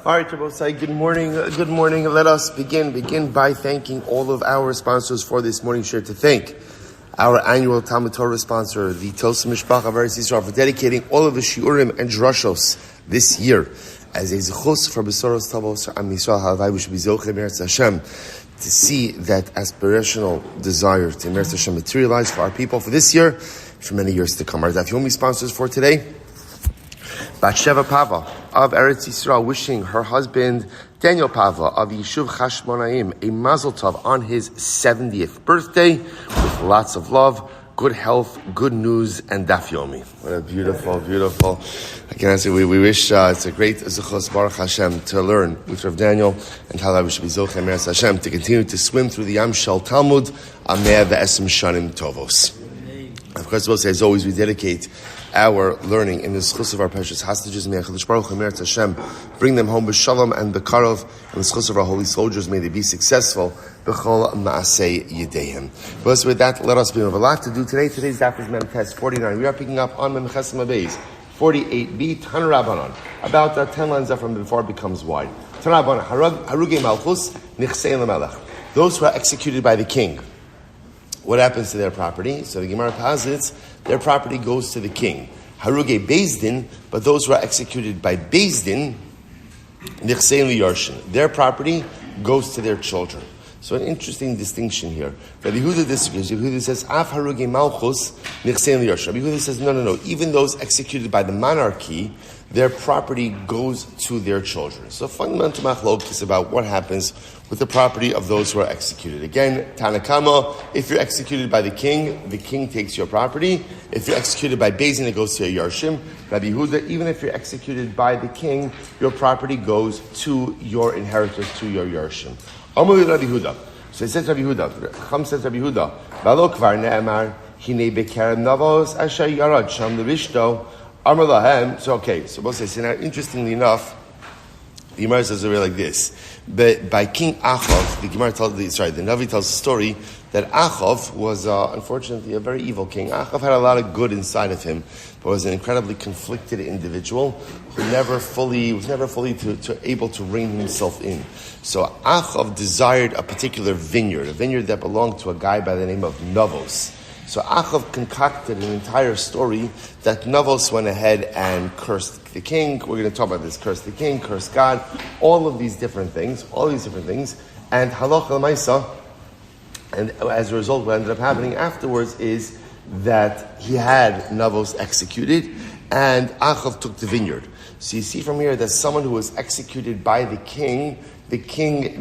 All right, Rabbi, good morning. Good morning. Let us begin by thanking all of our sponsors for this morning share. To thank our annual TALMUD Torah sponsor, the Tilson Family of Am Yisroel, for dedicating all of the shiurim and drashos this year as a zechus for besuros tovos Am Yisroel. Halavai we should be zochem Eretz Hashem to see that aspirational desire to Eretz Hashem materialize for our people for this year, for many years to come. Our Daf Yomi sponsors for today: Batsheva Pava of Eretz Yisrael, wishing her husband Daniel Pava of Yishuv Chashmonaim a Mazal Tov on his 70th birthday, with lots of love, good health, good news, and Daf Yomi. What a beautiful. I can say we wish it's a great zechus Baruch Hashem to learn with Rav Daniel, and how we should be zochem Eretz Hashem to continue to swim through the Yam Shel Talmud Ameh ve'esem shanim tovos. Of course, as always, we dedicate our learning in the zechus of our precious hostages. May HaKadosh Baruch Hu Eretz Hashem bring them home b'shalom and b'karov, and the zechus of our holy soldiers, may they be successful b'chol ma'asei yedeihem. But with that, let us begin. We have a lot to do today. Today's daf is Mem Tes 49. We are picking up on Mem Ches Mabeis 48b Tan Rabbanon, about 10 lines up from before it becomes wide. Tan Rabbanon Harugei Malchus Nichsei Lamelech, those who are executed by the king. What happens to their property? So the Gemara posits their property goes to the king. Haruge Bezdin, but those who are executed by Bezdin, Nichsein Liyarshin, their property goes to their children. So an interesting distinction here. Rabbi Yehuda disagrees. Rabbi Yehuda says, Af Haruge Malchus Nichsein Liyarshin. Rabbi Yehuda says, no. Even those executed by the monarchy, their property goes to their children. So fundamental machlok is about what happens with the property of those who are executed. Again, Tanakama, if you're executed by the king takes your property. If you're executed by Bezin, it goes to your Yarshim. Rabbi Yehuda, even if you're executed by the king, your property goes to your inheritors, to your Yarshim. Amuli Rabbi Yehuda. So it says Rabbi Yehuda, Cham says Rabbi Yehuda, Valo kvar ne'emar, hine bekerem navos, asher yarad sham levishto, amar lahem. So we'll say, now interestingly enough, the Gemara says over like this. But by King Achav, the Navi tells the story that Achav was unfortunately a very evil king. Achav had a lot of good inside of him, but was an incredibly conflicted individual who was never fully able to rein himself in. So Achav desired a particular vineyard, a vineyard that belonged to a guy by the name of Navos. So Achav concocted an entire story that Navos went ahead and cursed the king. We're going to talk about this: curse the king, curse God, all these different things. And halach l'maisa, and as a result, what ended up happening afterwards is that he had Navos executed, and Achav took the vineyard. So you see from here that someone who was executed by the king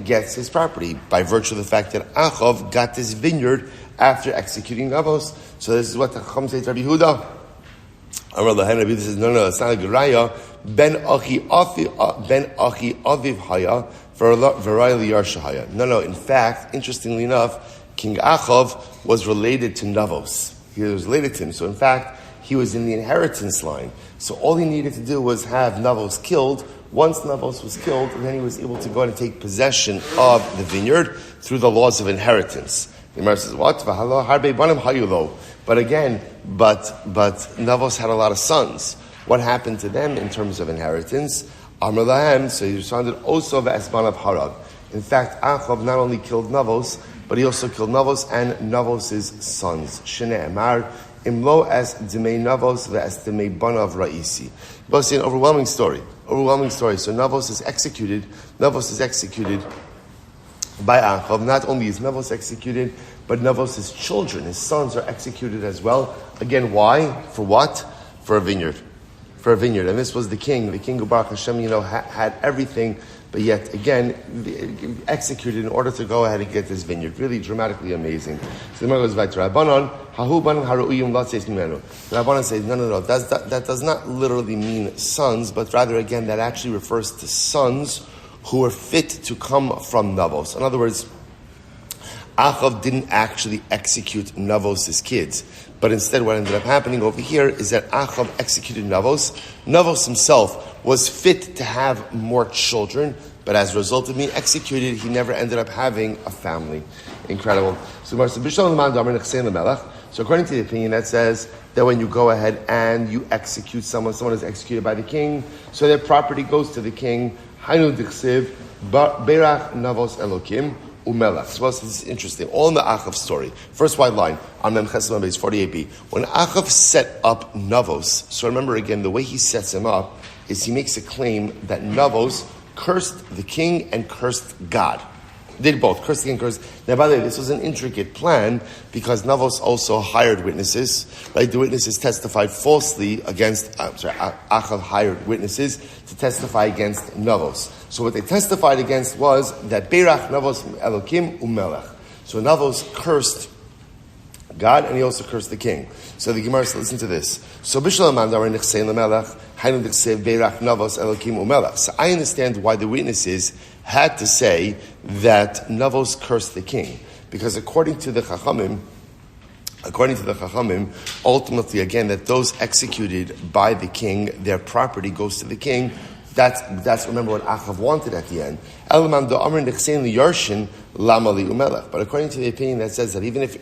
gets his property by virtue of the fact that Achav got this vineyard after executing Navos. So this is what the Chacham says, Rabbi Yehuda. Amar lahem, Rabbi Yehuda says, no, it's not a good raya. Ben achi aviv haya v'raya liyarsha haya. No, in fact, interestingly enough, King Achav was related to Navos. He was related to him. So in fact, he was in the inheritance line. So all he needed to do was have Navos killed. Once Navos was killed, then he was able to go and take possession of the vineyard through the laws of inheritance. The Gemara says, what? But again, but Navos had a lot of sons. What happened to them in terms of inheritance? Amar lahem, so he responded, also v'esban of harag. In fact, Achav not only killed Navos, but he also killed Navos and Navos' sons. Shnei Amar, imlo es demei Navos ve'es demei banav ra'isi. But it's an overwhelming story. So Navos is executed by Achav. Not only is Navos executed, but Navos' children, his sons, are executed as well. Again, why? For what? For a vineyard. And this was the king. The king of Baruch Hashem, had everything, but yet again executed in order to go ahead and get this vineyard. Really dramatically amazing. So the Gemara goes back to Rabbanon. Rabbanon says, no. That does not literally mean sons, but rather again that actually refers to sons who were fit to come from Navos. In other words, Achav didn't actually execute Navos' kids, but instead what ended up happening over here is that Achav executed Navos. Navos himself was fit to have more children, but as a result of being executed, he never ended up having a family. Incredible. So So according to the opinion that says that when you go ahead and you execute someone is executed by the king, so their property goes to the king. Hainu dichsiv berach navos elokim umelach. So this is interesting. All in the Achav story. First white line on Mem Chesed base 48b. When Achav set up Navos, so remember again, the way he sets him up is he makes a claim that Navos cursed the king and cursed God. They did both, cursed the king, cursed. Now, by the way, this was an intricate plan because Navos also hired witnesses, right? The witnesses testified falsely against, Achav hired witnesses to testify against Navos. So what they testified against was that Beirach Navos Elokim Umelech. So Navos cursed God and he also cursed the king. So the Gemara says, listen to this. So so I understand why the witnesses had to say that Navos cursed the king. Because according to the Chachamim, ultimately again, that those executed by the king, their property goes to the king. That's remember what Achav wanted at the end. But according to the opinion that says that even if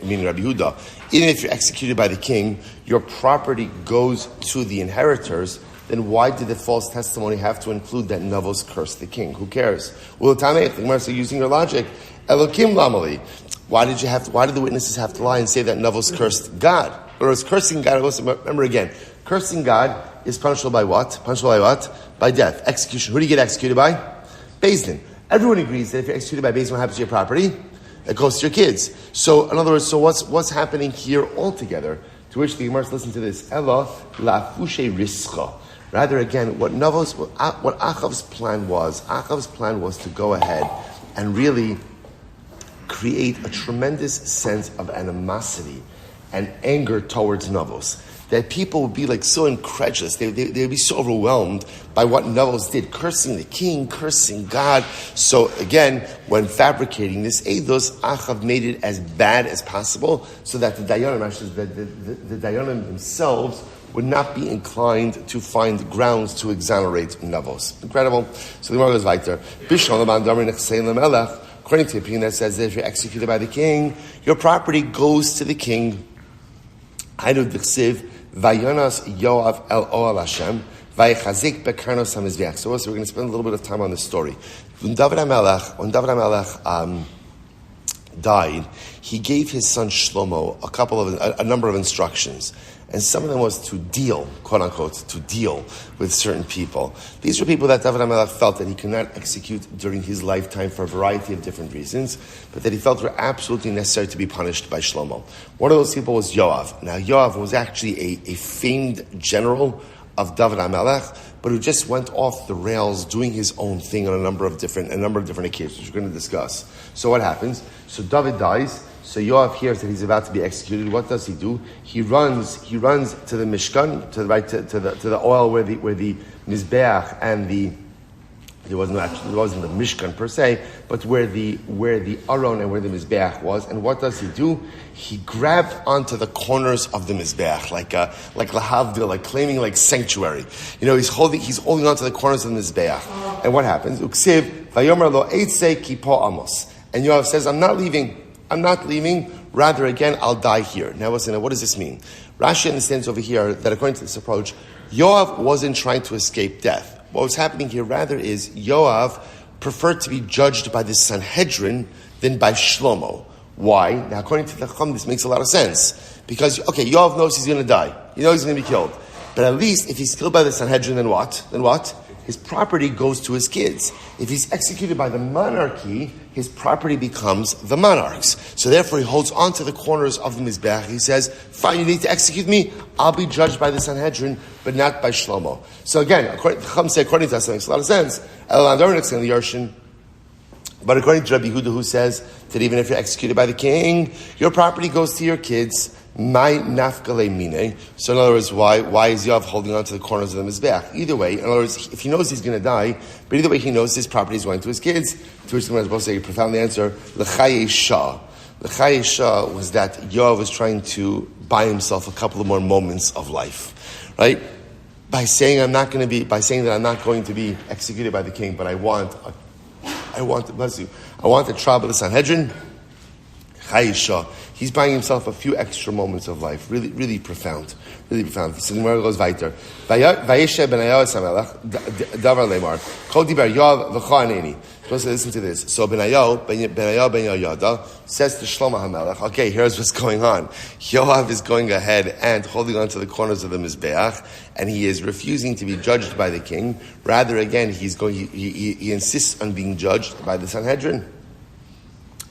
you're executed by the king, your property goes to the inheritors, then why did the false testimony have to include that Navos cursed the king? Who cares? Well, using your logic, Elokim lamali. Why did the witnesses have to lie and say that Navos cursed God? Or is cursing God? Remember again, cursing God is punishable by what? By death. Execution. Who do you get executed by? Beis Din. Everyone agrees that if you're executed by Beis Din, what happens to your property? It goes to your kids. So, in other words, what's happening here altogether? To which the Gemara listen to this. Ella lafushe rischa. Rather, again, what Achav's plan was to go ahead and really create a tremendous sense of animosity and anger towards Navos. That people would be like so incredulous. They'd be so overwhelmed by what Navos did, cursing the king, cursing God. So again, when fabricating this eidos, Achav made it as bad as possible so that the Dayanim themselves would not be inclined to find grounds to exonerate Navos. Incredible. So the Gemara goes weiter. According to the opinion that says that if you're executed by the king, your property goes to the king. Vayonas Yoav el Oal Hashem, Vayichazik bekarnos hamizbeach. So we're going to spend a little bit of time on this story. When David HaMelech died, he gave his son Shlomo a number of instructions. And some of them was to deal, quote unquote, to deal with certain people. These were people that David HaMelech felt that he could not execute during his lifetime for a variety of different reasons, but that he felt were absolutely necessary to be punished by Shlomo. One of those people was Yoav. Now Yoav was actually a famed general of David HaMelech, but who just went off the rails doing his own thing on a number of different occasions, which we're going to discuss. So what happens? So David dies. So Yoav hears that he's about to be executed. What does he do? He runs to the Mishkan, to the oil where the Mizbeach and it wasn't the Mishkan per se, but where the Aron and where the Mizbeach was. And what does he do? He grabbed onto the corners of the Mizbeach, like Lahavdil, like claiming like sanctuary. He's holding onto the corners of the Mizbeach. And what happens? Uksiv Vayomer lo eitze kipo amos. And Yoav says, I'm not leaving. Rather, again, I'll die here. Now, listen, what does this mean? Rashi understands over here that according to this approach, Yoav wasn't trying to escape death. What was happening here, rather, is Yoav preferred to be judged by the Sanhedrin than by Shlomo. Why? Now, according to the Chacham, this makes a lot of sense. Because, Yoav knows he's going to die. He knows he's going to be killed. But at least, if he's killed by the Sanhedrin, then what? His property goes to his kids. If he's executed by the monarchy, his property becomes the monarch's. So therefore he holds on to the corners of the Mizbeach. He says, fine, you need to execute me. I'll be judged by the Sanhedrin, but not by Shlomo. So again, according to us, that makes a lot of sense. But according to Rabbi Yehuda, who says that even if you're executed by the king, your property goes to your kids. My nafkale mine. So in other words, why is Yoav holding on to the corners of the Mizbeach? Either way, in other words, if he knows he's going to die, but either way he knows his property is going to his kids, to which the Gemara is supposed to say a profound answer, l'chaye shah. L'chaye shah was that Yoav was trying to buy himself a couple of more moments of life. Right? By saying that I'm not going to be executed by the king, but I want the trial of the Sanhedrin. chayisha. He's buying himself a few extra moments of life. Really, really profound. Really profound. So the Gemara goes weiter. Vayeshe benayahu samelach davar lemar kol diber Yoav v'cha aneni. Supposed to listen to this. So Benayahu ben Yehoyada says to Shlomo HaMelech, okay, here's what's going on. Yoav is going ahead and holding on to the corners of the Mizbeach, and he is refusing to be judged by the king. Rather, again, he insists on being judged by the Sanhedrin.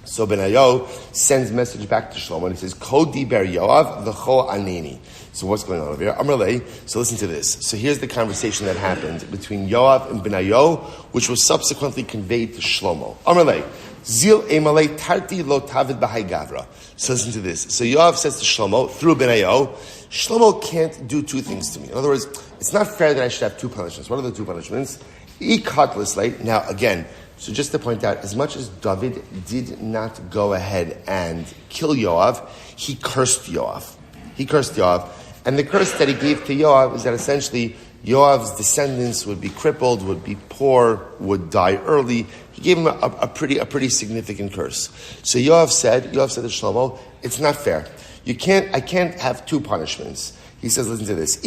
So Benayahu sends a message back to Shlomo, and he says, Ko diber Yoav v'cho aneni. So what's going on over here? Amrlei. So listen to this. So here's the conversation that happened between Yoav and Benayahu, which was subsequently conveyed to Shlomo. Amrlei. Zil emalei tarti lo tavid b'hai gavra. So listen to this. So Yoav says to Shlomo, through Benayahu, Shlomo can't do two things to me. In other words, it's not fair that I should have two punishments. What are the two punishments? Now again, so just to point out, as much as David did not go ahead and kill Yoav, he cursed Yoav. And the curse that he gave to Yoav is that essentially Yoav's descendants would be crippled, would be poor, would die early. He gave him a pretty significant curse. So Yoav said to Shlomo, it's not fair. I can't have two punishments. He says, listen to this.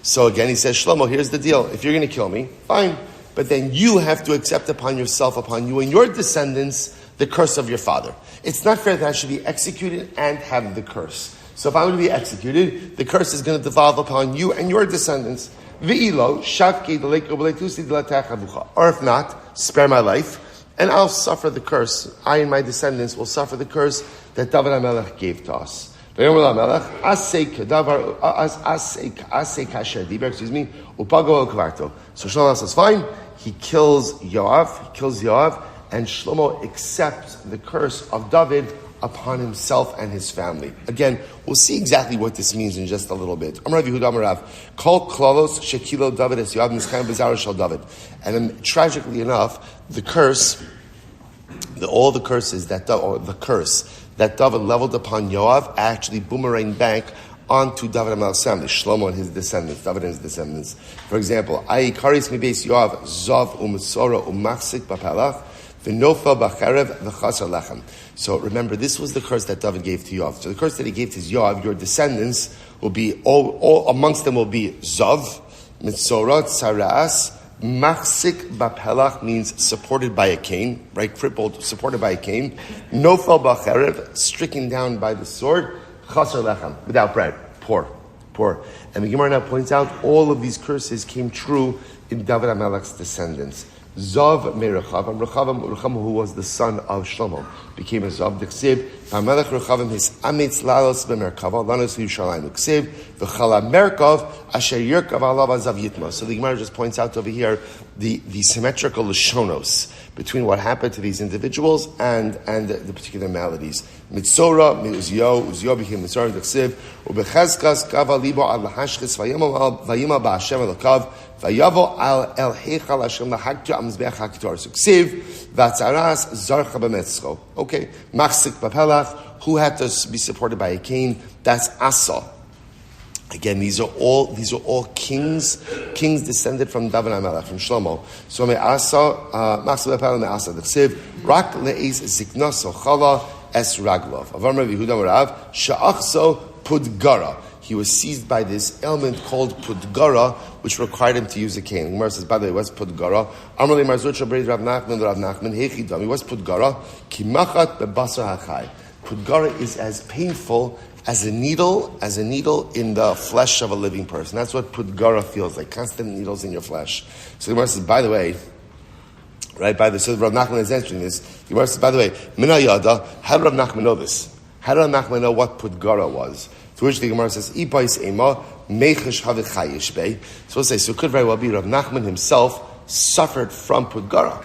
So again, he says, Shlomo, here's the deal. If you're going to kill me, fine. But then you have to accept upon yourself, upon you and your descendants, the curse of your father. It's not fair that I should be executed and have the curse. So if I'm going to be executed, the curse is going to devolve upon you and your descendants. Or if not, spare my life, and I'll suffer the curse. I and my descendants will suffer the curse that David HaMelech gave to us. So Shlomo says, fine. He kills Yoav, and Shlomo accepts the curse of David upon himself and his family. Again, we'll see exactly what this means in just a little bit. Amar Yehuda Amarav, Kol Klalos Shekilo David Es Yoav Niskayim B'Zara Shel David. And then, tragically enough, the curse that David leveled upon Yoav actually boomeranged back onto David HaMelech's family, Shlomo and his descendants, David and his descendants. For example, Ai Karis Mibeis Yoav Zav U'Metzora U'Machzik B'Pelach. So remember, this was the curse that David gave to Yoav. So the curse that he gave to Yoav, your descendants will be, all amongst them will be Zav, Mitzorah, Tsaras, Machzik Bapelach means supported by a cane, right? Crippled, supported by a cane. Nofel Bacherev, stricken down by the sword. Chaser Lechem, without bread, poor. And the Gemara now points out all of these curses came true in David HaMelech's descendants. Zav me Rechavam, who was the son of Shlomo, became a Zav. D'chsev, HaMelech Rechavam his amitz lalos b'merkava, lanos Yerushalayim. D'chsev, v'chala merkav, asher yirkav alav azav yitma. So the Gemara just points out over here the symmetrical lashonos between what happened to these individuals and the particular maladies. Mitzora, Uzio became Mitzora, D'chsev, u'bechazkas kava libo ad lahashchis vayima ba'ashem elakav, Vayavo al el heichal Hashem lahagtu am mizbeach hakitor. So ksiv vatzaras zarcha b'metzcho. Okay, machzik b'pelach. Who had to be supported by a cane? That's Asa. Again, these are all kings descended from David HaMelech, from Shlomo. So me Asa machzik b'pelach me Asa. The ksiv rak le'ez ziknos ochala es raglov. Avar Rabbi Yehuda Marav sha'achso pudgara. He was seized by this ailment called pudgara, which required him to use a cane. The Gemara says, by the way, what's pudgara? Amarle Marzucha Breid Rav Nachman, Hechidami. What's pudgara? Kimachat bebasar hachai. Pudgara is as painful as a needle in the flesh of a living person. That's what pudgara feels like, constant needles in your flesh. So the Gemara says, by the way, right, so Rav Nachman is answering this. The Gemara says, by the way, Mina Yada, how did Rav Nachman know this? How did Rav Nachman know what pudgara was? To which the Gemara says, Ibais Ema, Mechish Havichayish Bey. So we'll say, so it could very well be Rav Nachman himself suffered from pudgara.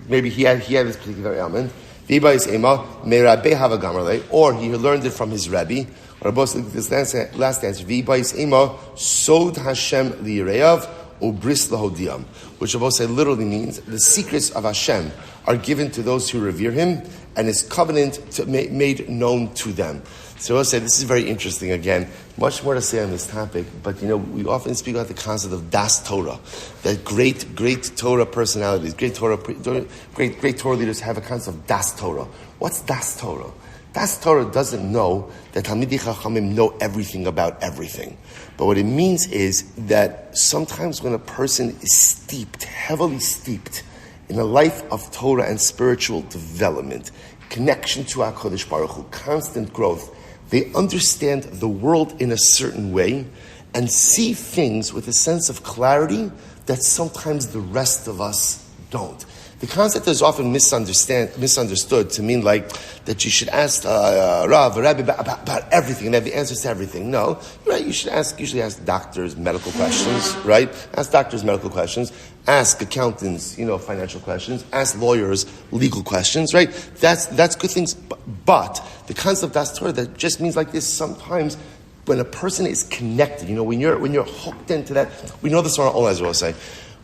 Maybe he had this particular ailment. Ibais Ema, Meirabe Havagamarle, or he learned it from his Rebbe. Or both this last answer, Ibais Ema, Sod Hashem Lireav, Ubris Lahodiam, which both say literally means the secrets of Hashem are given to those who revere him, and his covenant made known to them. So I'll say this is very interesting again. Much more to say on this topic, but we often speak about the concept of Das Torah, that great Torah personalities, great Torah leaders have a concept of Das Torah. What's Das Torah? Das Torah doesn't know that Talmidei Chachamim know everything about everything. But what it means is that sometimes when a person is heavily steeped in a life of Torah and spiritual development, connection to HaKadosh Baruch Hu, constant growth, they understand the world in a certain way and see things with a sense of clarity that sometimes the rest of us don't. The concept is often misunderstood to mean like that you should ask Rav or Rabbi about everything and have the answers to everything. No, right? You should usually ask doctors medical questions, right? Ask doctors medical questions. Ask accountants, financial questions. Ask lawyers legal questions, right? That's good things. But the concept of Das Torah that just means like this sometimes. When a person is connected, when you're hooked into that, we know this on Am Yisroel say.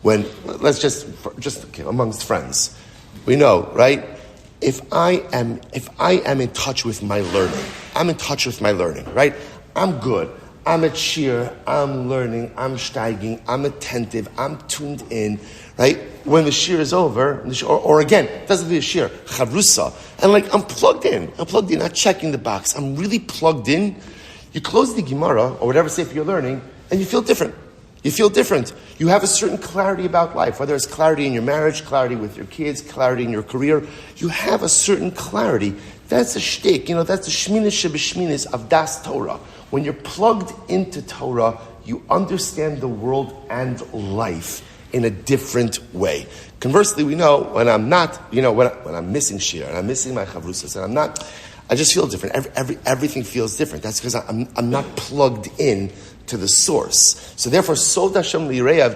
When let's just amongst friends, we know, right? If I am in touch with my learning, I'm in touch with my learning, right? I'm good. I'm at shir. I'm learning. I'm steiging. I'm attentive. I'm tuned in, right? When the shir is over, or again, it doesn't be a shir, chavrusa, and I'm plugged in. Not checking the box. I'm really plugged in. You close the Gemara or whatever sefer you're learning, and you feel different. You have a certain clarity about life, whether it's clarity in your marriage, clarity with your kids, clarity in your career. You have a certain clarity. That's a shtick. That's the shminis shebeshminis of Das Torah. When you're plugged into Torah, you understand the world and life in a different way. Conversely, we know when I'm not, when I'm missing shir and I'm missing my chavrusas and I just feel different. Everything feels different. That's because I'm not plugged in to the source. So therefore, Sod Hashem Lireyav,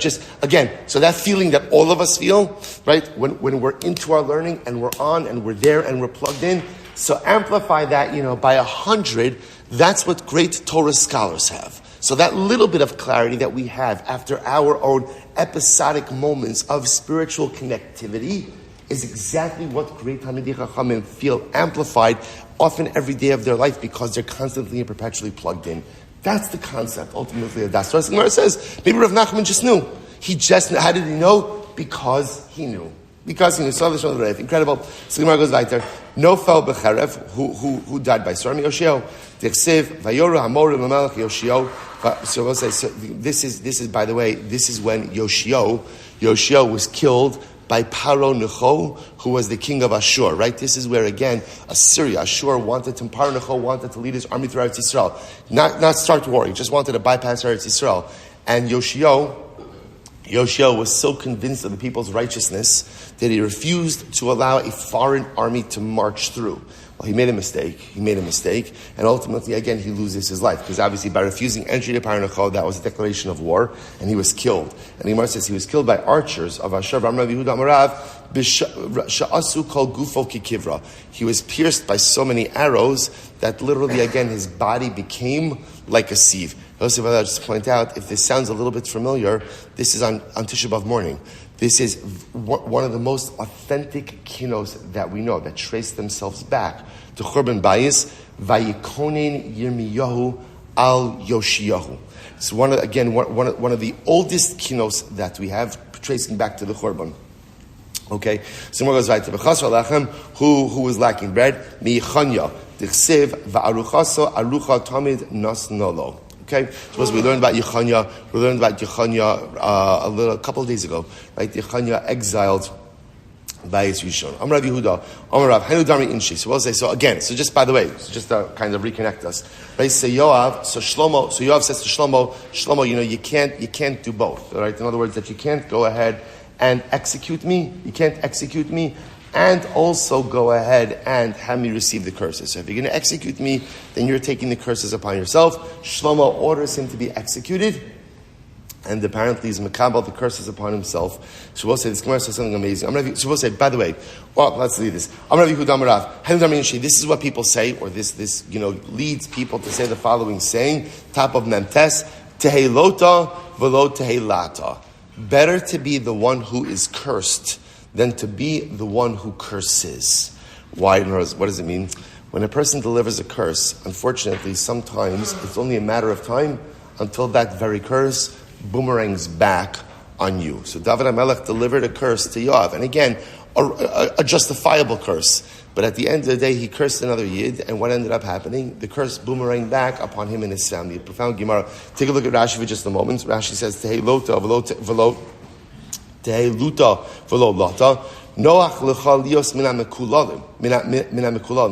so that feeling that all of us feel, right, when we're into our learning and we're on and we're there and we're plugged in, so amplify that, by 100, that's what great Torah scholars have. So that little bit of clarity that we have after our own episodic moments of spiritual connectivity is exactly what great Talmidei Chachamim feel amplified often every day of their life because they're constantly and perpetually plugged in. That's the concept, ultimately, of Das Torah. The Gemara says, maybe Rav Nachman just knew. How did he know? Because he knew. Incredible. So the Gemara goes weiter. No fell becharev, who died by sword. Yoshio. Dechsev, vayoru hamorim l'melech Yoshio. So we'll say, this is, by the way, this is when Yoshio was killed by Paro Necho, who was the king of Ashur, right? This is where, again, Ashur wanted to lead his army through Eretz Yisrael. Not start war, he just wanted to bypass Eretz Yisrael. And Yoshio was so convinced of the people's righteousness that he refused to allow a foreign army to march through. Well, he made a mistake, and ultimately, again, he loses his life, because obviously by refusing entry to Paranacho, that was a declaration of war, and he was killed. And the Gemara says he was killed by archers of Asher, Amrav Yehuda Amarav, Sha'asu kol gufo kikivra. He was pierced by so many arrows that literally, again, his body became like a sieve. Also, I'll just point out, if this sounds a little bit familiar, this is on Tisha B'Av morning. This is one of the most authentic kinos that we know, that trace themselves back to Churban Bayis, Vayikonen Yirmiyahu al Yoshiyahu. It's one of the oldest kinos that we have, tracing back to the Churban. Okay, so more goes right to Bechasra Lachem, who was lacking bread, Michanya, Dichsev, Va'aruchaso, Arucha Tamid Nas Nolo. Okay, suppose we learned about Yechanya. We learned about Yechanya a couple of days ago, right? Yechanya exiled by his Rishon. Amar Rav Yehuda, Amar Rav Hanu Dami Inshi. So we'll say so just by the way, just to kind of reconnect us, right? So Yoav says to Shlomo, you can't do both, right? In other words, that you can't go ahead and execute me. You can't execute me and also go ahead and have me receive the curses. So if you're going to execute me, then you're taking the curses upon yourself. Shlomo orders him to be executed, and apparently he's makabel the curses upon himself. So we'll say, this Gemara says something amazing. So we'll say, by the way, let's leave this. This is what people say, or this leads people to say the following saying, top of Memtes, Tehei lota velo tehei lata. Better to be the one who is cursed than to be the one who curses. Why? What does it mean? when a person delivers a curse, unfortunately, sometimes it's only a matter of time until that very curse boomerangs back on you. So David HaMelech delivered a curse to Yoav, and again, a justifiable curse. But at the end of the day, he cursed another Yid, and what ended up happening? The curse boomeranged back upon him and his family. A profound Gemara. Take a look at Rashi for just a moment. Rashi says, Tehei luta v'lo lota. Noach l'cha lios mina mekulalim.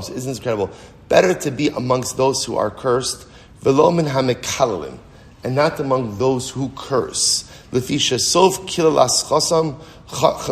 So isn't this incredible? Better to be amongst those who are cursed, v'lo min ha-mekalalim, and not among those who curse. Lefisha sov kilalas chosam.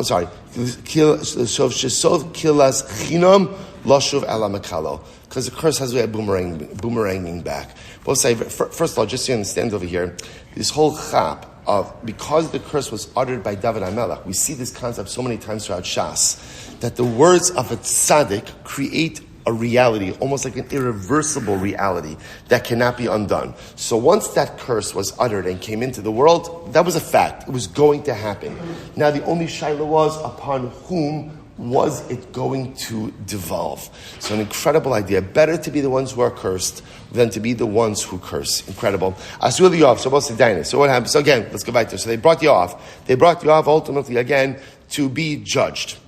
Sorry, shesov kilas chinam lashuv ala makalo, because the curse has a way of boomeranging back. We'll say first of all, just so you understand over here, this whole chap of because the curse was uttered by David HaMelech, we see this concept so many times throughout Shas that the words of a tzaddik create a reality, almost like an irreversible reality that cannot be undone. So once that curse was uttered and came into the world, that was a fact. It was going to happen. Now the only shaila was upon whom was it going to devolve. So an incredible idea. Better to be the ones who are cursed than to be the ones who curse. Incredible. Asur Yoav, so what's the dynasty? So what happened? So again, let's go back there. So they brought Yoav. They brought Yoav ultimately again to be judged.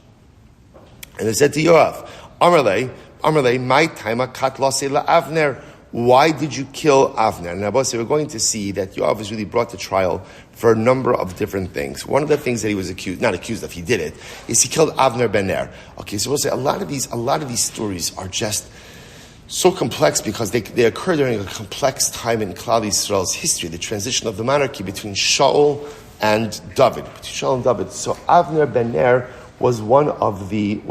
And they said to Yoav, Amarle, my time katlase la Avner. Why did you kill Avner? Now, we're going to see that Yoav was really brought to trial for a number of different things. One of the things that he was not accused of, he did it, is he killed Avner ben Ner. Okay, so we'll say a lot of these stories are just so complex because they occur during a complex time in Klal Yisrael's history, the transition of the monarchy between Shaul and David. So Avner ben Ner was one of the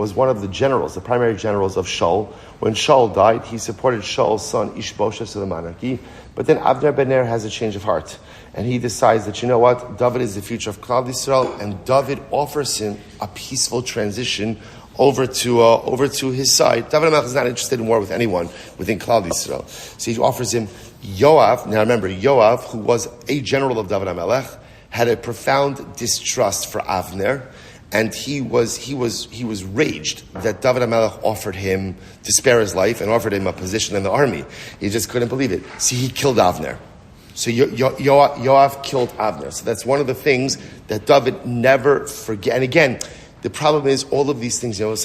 generals, the primary generals of Shaul. When Shaul died, he supported Shaul's son Ishbosheth to the monarchy. But then Avner ben Ner has a change of heart, and he decides that, you know what, David is the future of Klal Yisrael, and David offers him a peaceful transition over to his side. David HaMelech is not interested in war with anyone within Klal Yisrael, so he offers him Yoav. Now remember, Yoav, who was a general of David HaMelech, had a profound distrust for Avner. And he was raged that David HaMelech offered him to spare his life and offered him a position in the army. He just couldn't believe it. See, he killed Avner. So Yoav killed Avner. So that's one of the things that David never forget. And again, the problem is all of these things. One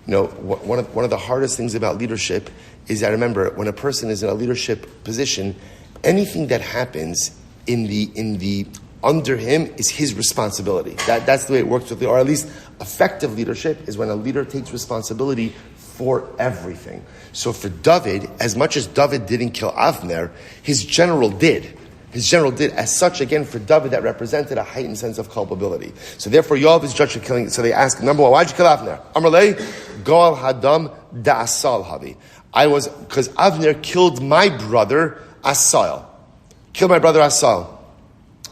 of the hardest things about leadership is that, remember, when a person is in a leadership position, anything that happens in the under him is his responsibility. That's the way it works with or at least effective leadership is when a leader takes responsibility for everything. So for David, as much as David didn't kill Avner, his general did. As such, again, for David, that represented a heightened sense of culpability. So therefore, Yoav is judged for killing. So they ask, number one, why'd you kill Avner? Amarle, Goal Hadam Da'asal Havi. Because Avner killed my brother Asal.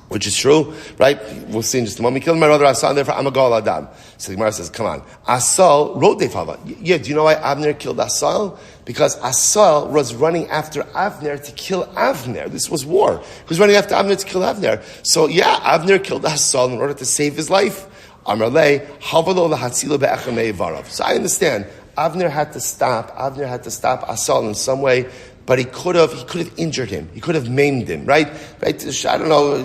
Which is true, right? We'll see in just a moment. He killed my brother Asal, and therefore I'm a Goal Adam. So the Gemara says, come on. Asal wrote Pava. Yeah, do you know why Avner killed Asal? Because Asal was running after Avner to kill Avner. This was war. He was running after Avner to kill Avner. So yeah, Avner killed Asal in order to save his life. Amarle, havalo lahatzilo be'echamei varav. So I understand. Avner had to stop Asal in some way. But he could have injured him. He could have maimed him, right? I don't know,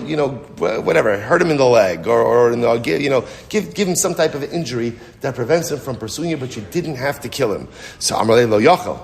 whatever, hurt him in the leg or give him some type of injury that prevents him from pursuing you, but you didn't have to kill him. So Amarle lo yachal.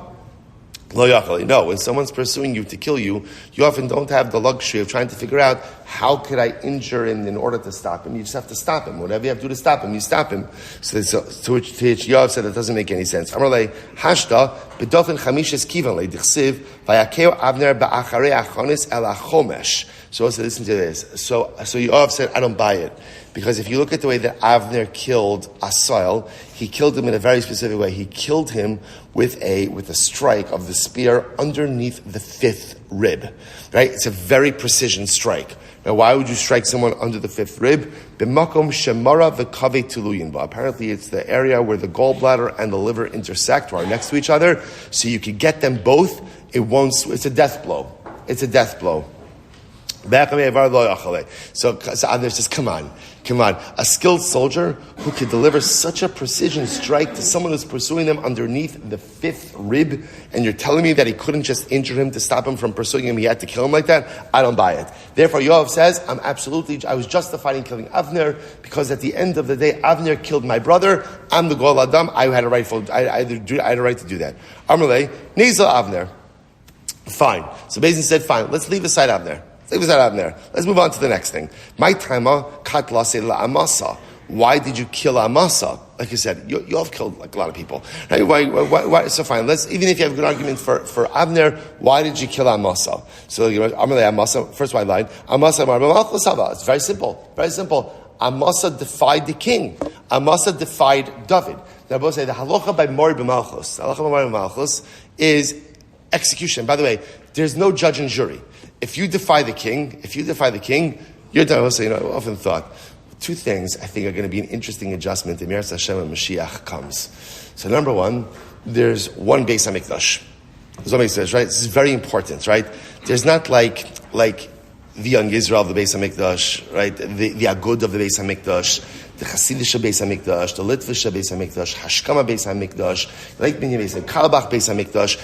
No, when someone's pursuing you to kill you, you often don't have the luxury of trying to figure out how could I injure him in order to stop him. You just have to stop him. Whatever you have to do to stop him, you stop him. So to which Yoav said that doesn't make any sense. Amarle hashta bedofen chamishes kivan leidichsiv vayakeo Avner ba'acharei achonis el achomesh. So also listen to this. So Yoav said, I don't buy it. Because if you look at the way that Avner killed Asal, he killed him in a very specific way. He killed him with a strike of the spear underneath the fifth rib. Right? It's a very precision strike. Now, why would you strike someone under the fifth rib? B'makom shemara v'kaveh tuluyin ba. Apparently, it's the area where the gallbladder and the liver intersect, or are next to each other, so you could get them both. It's a death blow. So Avner says, come on. A skilled soldier who could deliver such a precision strike to someone who's pursuing them underneath the fifth rib, and you're telling me that he couldn't just injure him to stop him from pursuing him, he had to kill him like that? I don't buy it. Therefore, Yoav says, I was justified in killing Avner, because at the end of the day, Avner killed my brother. I'm the Gol Adam. I had a right to do that. Amalei, Nizal Avner. Fine. So Bezin said, fine, let's leave aside Avner. Let's move on to the next thing. My timer kat lase la amasa. Why did you kill Amasa? Like you said, you have killed like a lot of people. Right? Why? So fine. Even if you have a good argument for Avner, why did you kill Amasa? So Amasa. First, why lied? Amasa mar b'malchus hava. It's very simple. Very simple. Amasa defied the king. Amasa defied David. Now, both say the halacha by mori b'malchus. The halacha by mori b'malchus is execution. By the way, there's no judge and jury. If you defy the king, you're done. So, I often thought, two things I think are going to be an interesting adjustment in Meretz Hashem when Mashiach comes. So number one, there's one Beis HaMikdash. There's one Beis HaMikdash, right? This is very important, right? There's not like the young Israel of the Beis HaMikdash, right? The Agud of the Beis HaMikdash, the Hasidish Beis HaMikdash, the Litvish Beis HaMikdash, Hashkama Beis HaMikdash, Leit Binyan Beis HaMikdash, Kalbach Beis HaMikdash.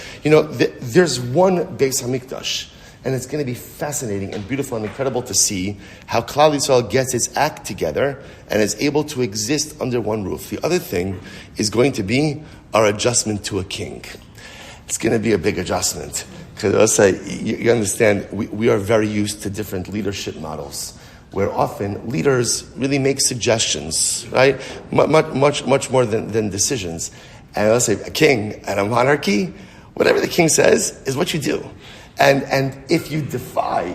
There's one Beis HaMikdash. And it's going to be fascinating and beautiful and incredible to see how Klal Yisrael gets its act together and is able to exist under one roof. The other thing is going to be our adjustment to a king. It's going to be a big adjustment. Because you understand, we are very used to different leadership models, where often leaders really make suggestions, right? Much more than decisions. And let's say a king and a monarchy, whatever the king says is what you do. And if you defy,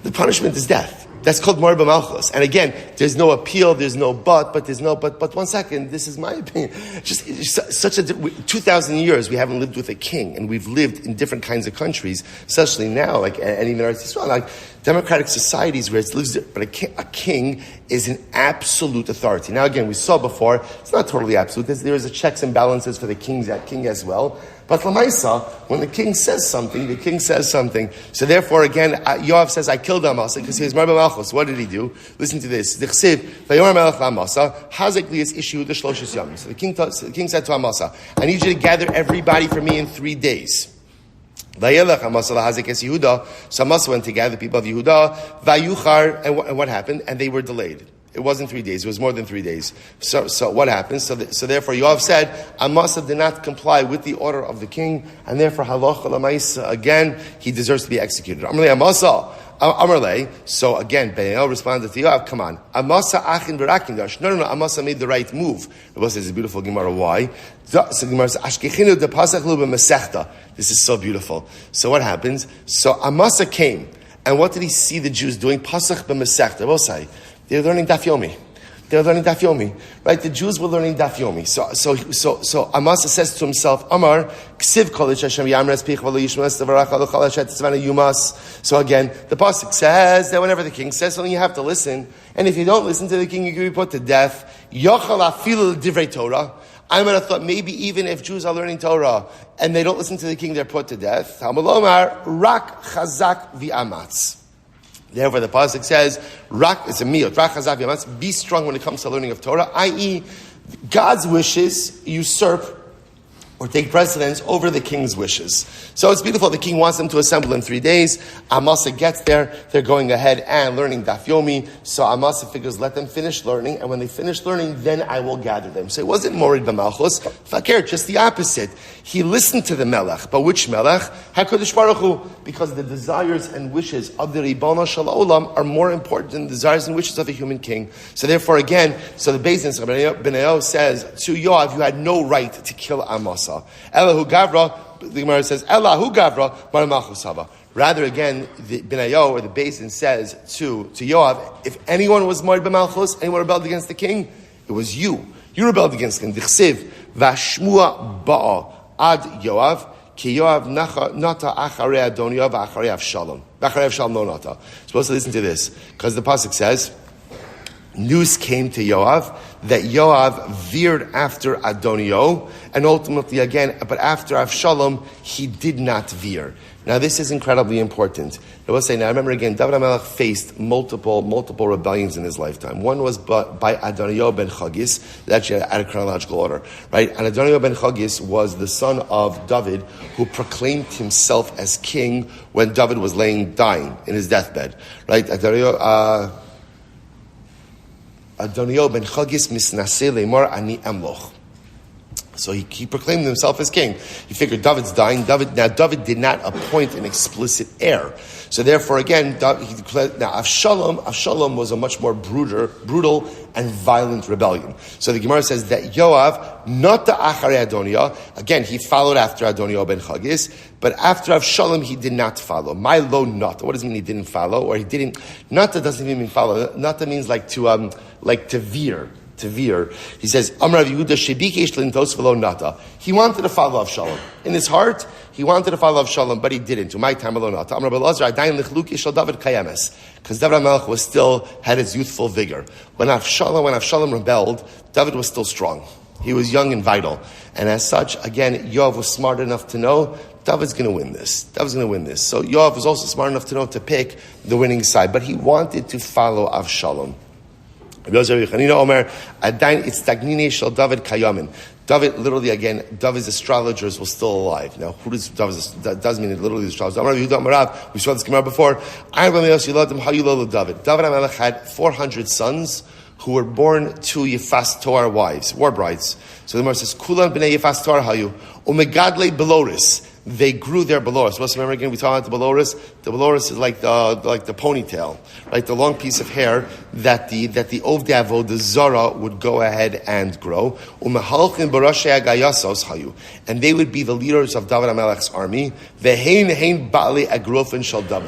the punishment is death. That's called Mor B'Malchus. And again, there's no appeal, there's no but 1 second, this is my opinion. Just such 2,000 years we haven't lived with a king, and we've lived in different kinds of countries, especially now, and even Eretz Yisrael, like democratic societies where it lives, but a king is an absolute authority. Now again, we saw before, it's not totally absolute, there is a checks and balances for the king as well. But Lamaisa, when the king says something, the king says something. So therefore, again, Yoav says, I killed Amasa because he was Mar B'Malchus. What did he do? Listen to this. The Chsiv, Vayor Melech Amasa, Hazek Lias issue the Shloshes Yom. So the king said to Amasa, I need you to gather everybody for me in 3 days. Vayelech Amasa lahazek es Yehuda. So Amasa went to gather the people of Yehuda. Vayuchar, and what happened? And they were delayed. It wasn't 3 days. It was more than 3 days. So what happened? So therefore, Yoav said, Amasa did not comply with the order of the king, and therefore, halacha l'maisa, again, he deserves to be executed. Amarle Amasa, Amarle. So again, Be'el responded to Yoav, come on. Amasa achin v'rakin dash. No, Amasa made the right move. Rabbi says, it's a beautiful Gemara. Why? So Gemara says, Ashkechinu de pasach lu b'mesechta. This is so beautiful. So what happens? So Amasa came, and what did he see the Jews doing? Pasach b'mesechta. We'll say, they're learning Daf Yomi. Right? The Jews were learning Daf Yomi. So Amasa says to himself, Amar, Ksiv Kolich Hashem Yamres Pich V'lo Yishmas Tevarach Alo Chol Hashem Tzvana Yumas. So again, the pasuk says that whenever the king says something, you have to listen. And if you don't listen to the king, you can be put to death. Yochal Afil Divrei Torah. I might have thought maybe even if Jews are learning Torah and they don't listen to the king, they're put to death. Talmud Omar, Rak Chazak V'Amatz. Therefore, the pasuk says, it's a miyot, rak chazak v'amatz, be strong when it comes to learning of Torah, i.e., God's wishes usurp or take precedence over the king's wishes. So it's beautiful. The king wants them to assemble in 3 days. Amasa gets there. They're going ahead and learning Daf Yomi. So Amasa figures, let them finish learning. And when they finish learning, then I will gather them. So it wasn't Morid B'Malchus. Fakir, just the opposite. He listened to the Melech. But which Melech? HaKadosh Baruch Hu. Because the desires and wishes of the Ribono Shel Olam are more important than the desires and wishes of a human king. So therefore, again, the Beis Din Benayot says to Yoav, you had no right to kill Amasa. Elahu Gavra, the Gemara says, Elahu Gavra, Mar Malchus Hava. Rather, again, the Benayo or the Beis Din says to Yoav, if anyone was Morid B'Malchus, anyone rebelled against the king, it was you. You rebelled against the king. Dichsiv, Vashmua Ba'a Ad Yoav, Ki Yoav Nata Acharei Adon Yoav Acharei Avshalom. Acharei Avshalom no Nata. Supposed to listen to this, because the pasuk says, news came to Yoav that Yoav veered after Adonio, and ultimately again, but after Avshalom, he did not veer. Now, this is incredibly important. I will say, now remember again, David HaMelech faced multiple rebellions in his lifetime. One was by Adoniah ben Chagis, actually out of chronological order, right? And Adoniah ben Chagis was the son of David, who proclaimed himself as king when David was dying in his deathbed, right? Adoniah ben Chagis misnaseh lemar ani emloch. So he proclaimed himself as king. He figured David's dying. David did not appoint an explicit heir. So therefore, again, he declared, now Avshalom was a much more brutal and violent rebellion. So the Gemara says that Yoav, not the Acharei Adoniah, again, he followed after Adoniah ben Chagis, but after Avshalom, he did not follow. My lo not. What does it mean he didn't follow? Or he didn't, not that doesn't even mean follow. Not that means like to veer. He says, Amar Yehuda shebikesh lintos v'lo nata. He wanted to follow Avshalom. In his heart, he wanted to follow Avshalom, but he didn't. My time v'lo nata. Amar Belazar adayin lichluki shel David kayemes. Because David HaMelech had his youthful vigor. When Avshalom rebelled, David was still strong. He was young and vital. And as such, again, Yoav was smart enough to know David's going to win this. So Yoav was also smart enough to know to pick the winning side. But he wanted to follow Avshalom. David, literally again, David's astrologers were still alive. Now, who does that does mean it literally astrologers? We saw this Gemara before. David HaMelech had 400 sons who were born to Yifas Torah wives, war brides. So the Gemara says, Kulan b'nei Yifas Torah hayu, umegadle beloris. They grew their beloros. Let's remember again, we talked about the beloros. The beloros is like the ponytail, right? The long piece of hair that the Ovdei Avodah, the Zara, would go ahead and grow. And they would be the leaders of David HaMelech's army.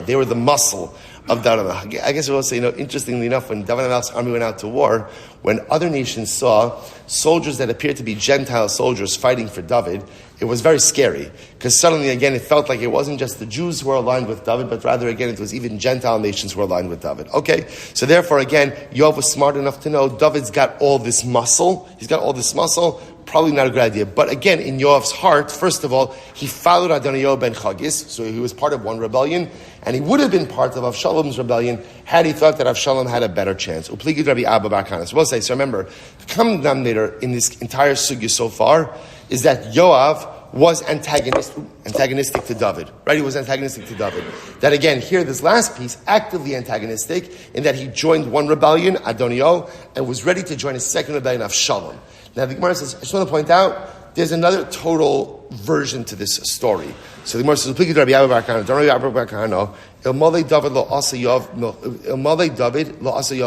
They were the muscle of David HaMelech. I guess I will say, interestingly enough, when David HaMelech's army went out to war, when other nations saw soldiers that appeared to be Gentile soldiers fighting for David, it was very scary, because suddenly, again, it felt like it wasn't just the Jews who were aligned with David, but rather, again, it was even Gentile nations who were aligned with David. Okay, so therefore, again, Yoav was smart enough to know David's got all this muscle. He's got all this muscle. Probably not a good idea. But again, in Yoav's heart, first of all, he followed Adoniah ben Chagis, so he was part of one rebellion, and he would have been part of Avshalom's rebellion had he thought that Avshalom had a better chance. Upligid Rabbi Abba bar Kana. So we'll say, so remember, the common denominator in this entire sugya so far is that Yoav was antagonistic to David, right? He was antagonistic to David. That again, here, this last piece, actively antagonistic in that he joined one rebellion, Adoniah, and was ready to join a second rebellion, Avshalom. Now the Gemara says, I just want to point out, there's another total version to this story. So the Gemara says, Rabbi Abba bar Kana, don't Rabbi bar Kana, Ilmalei David lo asa Yoav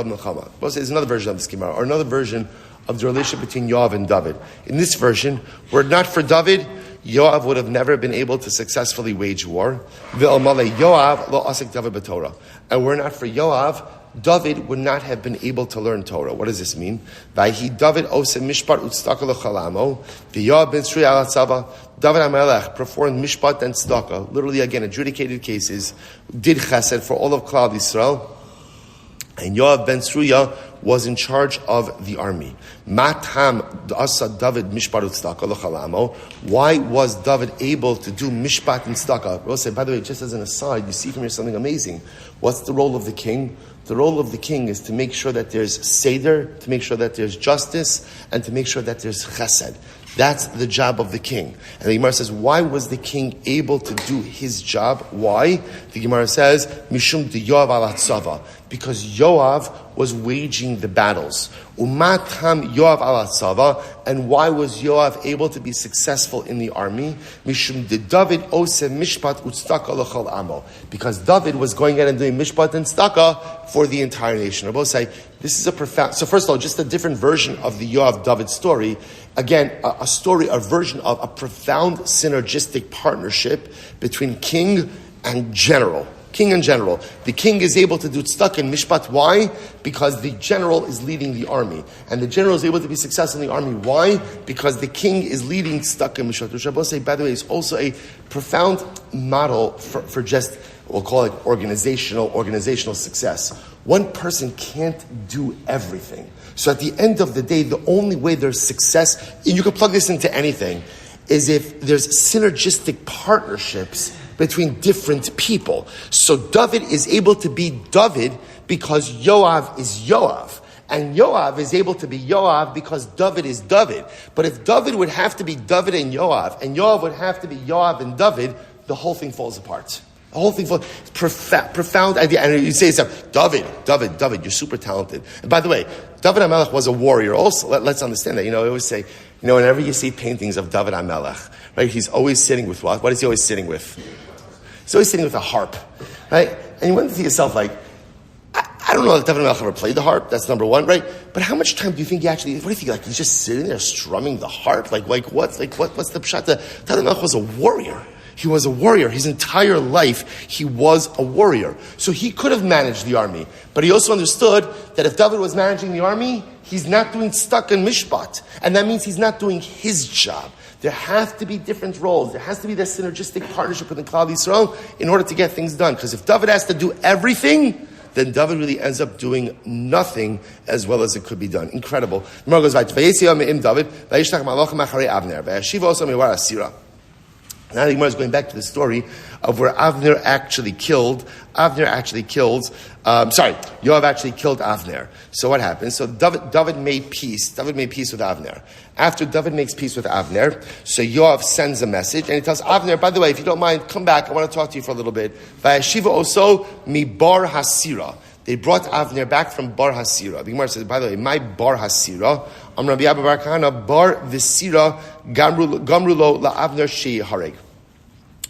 milchama. There's another version of this Gemara, or another version of the relationship between Yoav and David. In this version, were it not for David, Yoav would have never been able to successfully wage war. Yoav lo asik David b'Torah. And were it not for Yoav, David would not have been able to learn Torah. What does this mean? Vayhi David ose mishpat utztaka lechalamo. V'Yoav ben Tzruya al tzava. David HaMelech performed mishpat and tzedakah, literally again adjudicated cases, did chesed for all of Klal Yisrael. And Yoav ben Tzruya was in charge of the army. Matam asa David mishpat utztaka lechalamo. Why was David able to do mishpat and tzedakah? We'll say, by the way, just as an aside, you see from here something amazing. What's the role of the king? The role of the king is to make sure that there's seder, to make sure that there's justice, and to make sure that there's chesed. That's the job of the king. And the Gemara says, why was the king able to do his job? Why? The Gemara says, Mishum de Yoav al tzava. Because Yoav was waging the battles. Umatam Yoav al tzava. And why was Yoav able to be successful in the army? Mishum de David ose mishpat utztaka l'chol amo. Because David was going out and doing mishpat and tzedakah for the entire nation. I will say, this is a profound... So first of all, just a different version of the Yoav-David story. Again, a version of a profound synergistic partnership between king and general. King and general. The king is able to do tzedakah and mishpat. Why? Because the general is leading the army. And the general is able to be successful in the army. Why? Because the king is leading tzedakah and mishpat. Which I will say, by the way, is also a profound model for just, we'll call it organizational success. One person can't do everything. So at the end of the day, the only way there's success, and you can plug this into anything, is if there's synergistic partnerships between different people. So David is able to be David because Yoav is Yoav. And Yoav is able to be Yoav because David is David. But if David would have to be David and Yoav would have to be Yoav and David, the whole thing falls apart. The whole thing falls. Profound idea. And you say yourself, David, you're super talented. And by the way, David HaMelech was a warrior also. Let's understand that. I always say, whenever you see paintings of David HaMelech, right, he's always sitting with what? What is he always sitting with? He's always sitting with a harp, right? And you wonder to yourself, like, I don't know if David HaMelech ever played the harp. That's number one, right? But how much time do you think what do you think, like, he's just sitting there strumming the harp? What's the pshat? David HaMelech was a warrior. He was a warrior. His entire life, he was a warrior. So he could have managed the army. But he also understood that if David was managing the army, he's not doing stuck in mishpat. And that means he's not doing his job. There have to be different roles. There has to be this synergistic partnership within Klal Yisrael in order to get things done. Because if David has to do everything, then David really ends up doing nothing as well as it could be done. Incredible. The Gemara goes back to now the Gemara is going back to the story of where Yoav actually killed Avner. So what happened? So David made peace. David made peace with Avner. After David makes peace with Avner, so Yoav sends a message and he tells Avner, by the way, if you don't mind, come back. I want to talk to you for a little bit. Vayashiva also mi bar hasira. They brought Avner back from Bar Hasira. The Gemara says, by the way, my Bar Hasira, Rabbi Abba Bar Kahana, Bar Visira, Gamrulo La Avner Shei Hareg.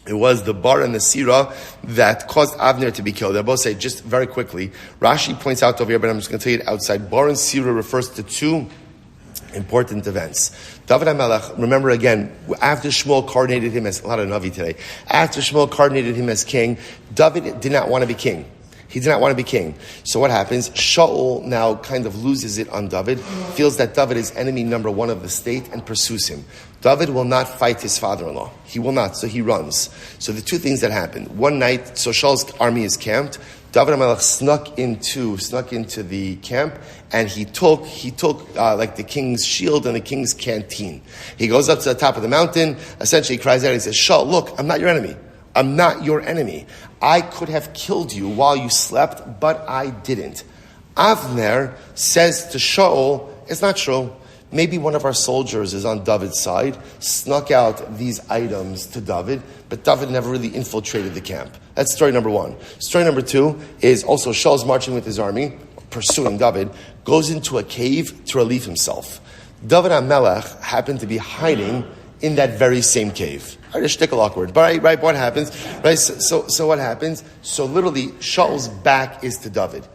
It was the Bar and the Sira that caused Avner to be killed. They both say, just very quickly, Rashi points out over here, but I'm just going to tell you it outside. Bar and Sira refers to two important events. David HaMelech, remember again, after Shmuel coronated him as, a lot of Navi today, after Shmuel coronated him as king, David did not want to be king. He did not want to be king. So what happens? Shaul now kind of loses it on David, feels that David is enemy number one of the state and pursues him. David will not fight his father-in-law. He will not, so he runs. So the two things that happen. One night, so Shaul's army is camped. David HaMelech snuck into the camp, and he took like the king's shield and the king's canteen. He goes up to the top of the mountain, essentially cries out, he says, Shaul, look, I'm not your enemy. I'm not your enemy. I could have killed you while you slept, but I didn't. Avner says to Shaul, it's not true. Maybe one of our soldiers is on David's side, snuck out these items to David, but David never really infiltrated the camp. That's story number one. Story number two is also Shaul's marching with his army, pursuing David, goes into a cave to relieve himself. David HaMelech happened to be hiding in that very same cave. Right, a shtickle awkward. But right, what happens? Right, so what happens? So literally, Shaul's back is to David.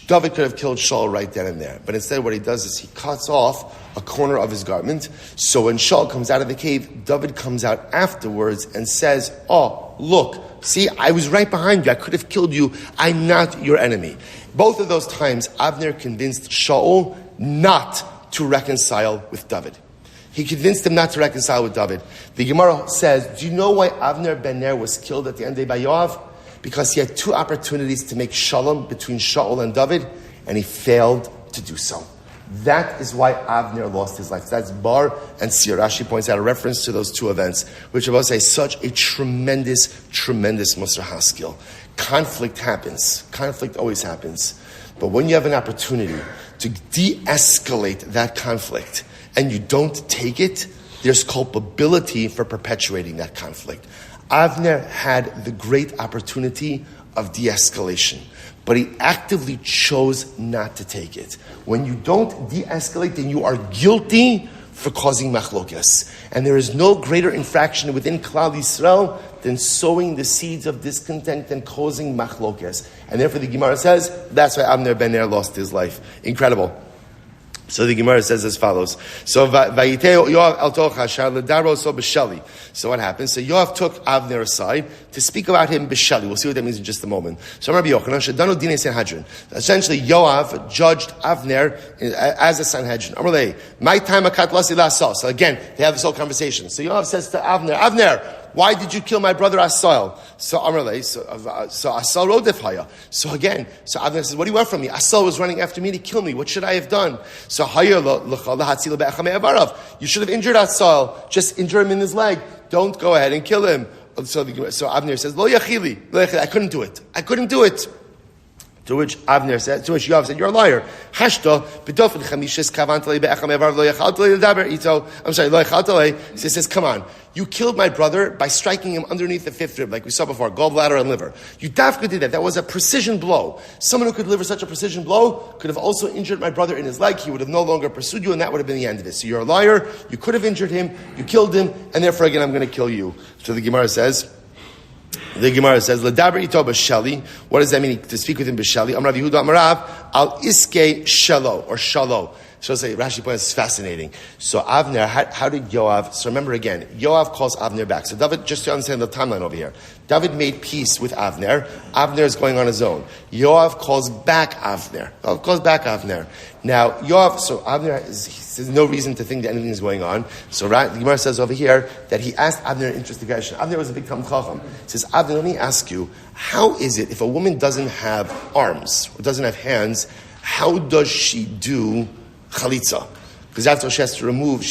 David could have killed Shaul right then and there. But instead what he does is he cuts off a corner of his garment. So when Shaul comes out of the cave, David comes out afterwards and says, oh, look, see, I was right behind you. I could have killed you. I'm not your enemy. Both of those times, Avner convinced Shaul not to reconcile with David. He convinced him not to reconcile with David. The Gemara says, do you know why Avner ben Ner was killed at the end of by Yoav? Because he had two opportunities to make shalom between Shaul and David, and he failed to do so. That is why Avner lost his life. That's Bar and Sir. Rashi points out a reference to those two events, which I will say such a tremendous Musar Haskell. Conflict happens. Conflict always happens. But when you have an opportunity to de-escalate that conflict, and you don't take it, there's culpability for perpetuating that conflict. Avner had the great opportunity of de-escalation, but he actively chose not to take it. When you don't de-escalate, then you are guilty for causing machlokas. And there is no greater infraction within Klal Yisrael than sowing the seeds of discontent and causing machlokas. And therefore the Gemara says, that's why Avner ben Ner lost his life. Incredible. So the Gemara says as follows. So Yoav So what happens? So Yoav took Avner aside to speak about him b'shali. We'll see what that means in just a moment. So Rabbi Yochanan shadanu dinei Sanhedrin. Essentially, Yoav judged Avner as a Sanhedrin. Amalei, my time akat lasi la'asal. So again, they have this whole conversation. So Yoav says to Avner, Avner, why did you kill my brother Asal? So Amalei, so Asal rodef haya. So again, so Avner says, what do you want from me? Asal was running after me to kill me. What should I have done? So you should have injured Asal. Just injure him in his leg. Don't go ahead and kill him. So Avner says, Lo yachili, I couldn't do it. To which Yoav said, you're a liar. He says, come on. You killed my brother by striking him underneath the fifth rib, like we saw before, gallbladder and liver. You dafka did that. That was a precision blow. Someone who could deliver such a precision blow could have also injured my brother in his leg. He would have no longer pursued you, and that would have been the end of it. So you're a liar. You could have injured him. You killed him, and therefore, again, I'm going to kill you. So the Gemara says, L'daber ito b'shali. What does that mean? To speak with him b'shali. Amar Rabbi Yehuda Amar Rav, al iske shalo, or shalo. So say, Rashi points, it's fascinating. So Avner, how did Yoav, so remember again, Yoav calls Avner back. So David, just to understand the timeline over here, David made peace with Avner. Avner is going on his own. Yoav calls back Avner. Now, Yoav, so Avner, there's no reason to think that anything is going on. So the Gemara says over here that he asked Avner an interesting question. Avner was a big Talmud Chacham. He says, Avner, let me ask you, how is it if a woman doesn't have arms, or doesn't have hands, how does she do chalitza? Because after she has to remove the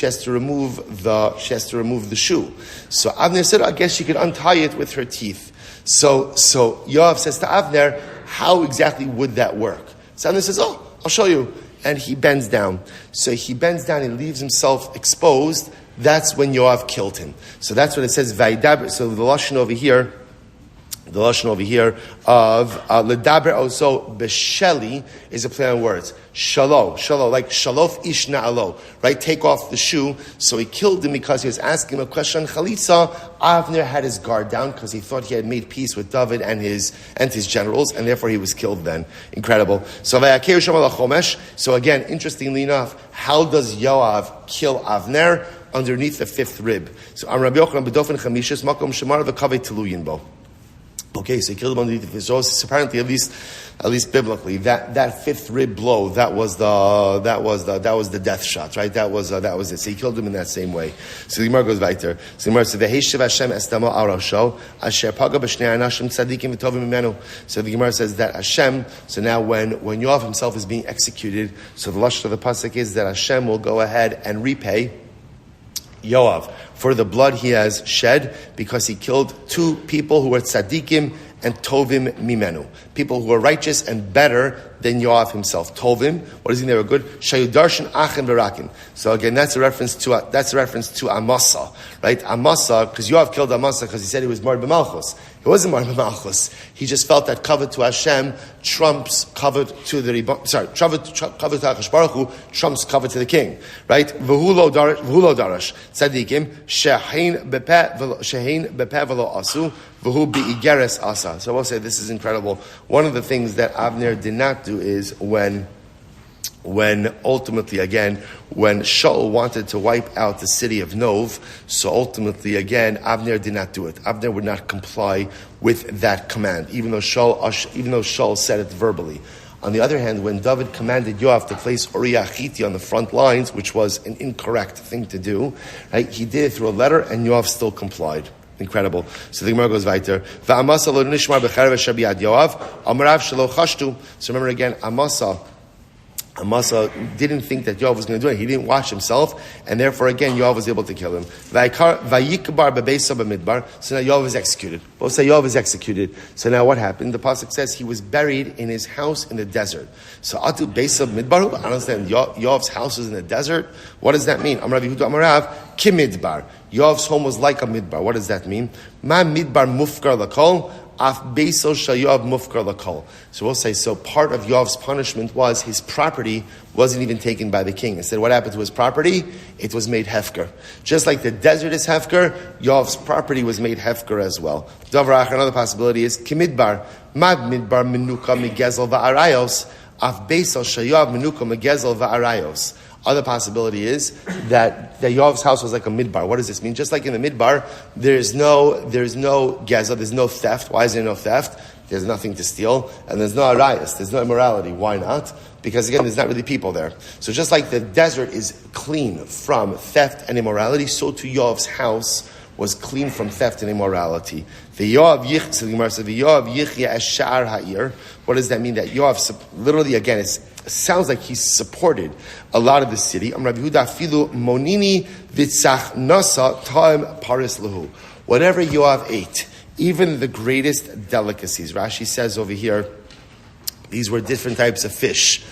shoe. So Avner said, I guess she could untie it with her teeth. So Yoav says to Avner, how exactly would that work? So Avner says, I'll show you. And he bends down. So he bends down and leaves himself exposed. That's when Yoav killed him. So that's what it says, Vaidaber. So the lashon over here of ledaber also b'sheli is a play on words. Shalo, like shalof ish na'alo, right? Take off the shoe. So he killed him because he was asking him a question on chalitza. Avner had his guard down because he thought he had made peace with David and his generals, and therefore he was killed then. Incredible. So again, interestingly enough, how does Yoav kill Avner? Underneath the fifth rib. So Rabbi Yochanan b'dofen chamishas makom shemar v'kavei teluyin bo. Okay, so he killed him underneath the besuros. Apparently, at least biblically, that fifth rib blow, that was the death shot, right? That was it. So he killed him in that same way. So the Gemara goes weiter. So the Gemara says, "V'heishiv Hashem estamo arosho asher paga b'shnei anashim tzadikim v'tovim imenu." So the Gemara says that Hashem. So now, when Yoav himself is being executed, so the lashon of the pasuk is that Hashem will go ahead and repay Yoav for the blood he has shed, because he killed two people who were tzaddikim and tovim mimenu, people who were righteous and better than Yoav himself. Tovim, what does he mean they were good? Shayudarshan achen v'rakin. So again, that's a reference to Amasa, right? Amasa, because Yoav killed Amasa because he said he was marred b'malchus. He wasn't marred b'malchus. He just felt that covet to Hashem trumps covet to the covet to Hakadosh Baruch Hu trumps covet to the king, right? V'hu lo darash tzadikim shehein bepeh v'lo asu v'hu bi'igeres asa. So I will say this is incredible. One of the things that Avner did not do is when ultimately, again, when Shaul wanted to wipe out the city of Nov, so ultimately, again, Avner did not do it. Avner would not comply with that command, even though Shaul said it verbally. On the other hand, when David commanded Yoav to place Uriah Hitti on the front lines, which was an incorrect thing to do, right? He did it through a letter, and Yoav still complied. Incredible. So the Gemara goes weiter. Va'amasa lo nishmar b'cherev shabiyad Yoav amarav shelo chashtu. So remember again, Amasa didn't think that Yoav was going to do it. He didn't watch himself, and therefore again Yoav was able to kill him. Vayikbar b'beisa b'midbar. So now Yoav is executed. Both say Yoav is executed. So now what happened? The pasuk says he was buried in his house in the desert. So atu beisa b'midbar. I understand Yoav's house is in the desert. What does that mean? Amar Rabbi Yehuda Amarav kimidbar. Yoav's home was like a midbar. What does that mean? Ma midbar mufkar lakol. Af beiso shayoav mufkar lakol. So we'll say, so part of Yoav's punishment was his property wasn't even taken by the king. Instead, what happened to his property? It was made hefker. Just like the desert is hefker, Yoav's property was made hefker as well. Davar achar, another possibility is kimidbar, mad midbar menuka migezel va'arayos, af beiso shayoav menuka migezel va'arayos. Other possibility is that Yoav's house was like a midbar. What does this mean? Just like in the midbar, there's no geza, there's no theft. Why is there no theft? There's nothing to steal, and there's no arayas, there's no immorality. Why not? Because again, there's not really people there. So just like the desert is clean from theft and immorality, so too Yoav's house was clean from theft and immorality. What does that mean? That Yoav, literally again, it sounds like he supported a lot of the city. What whatever Yoav ate, even the greatest delicacies. Rashi says over here, these were different types of fish,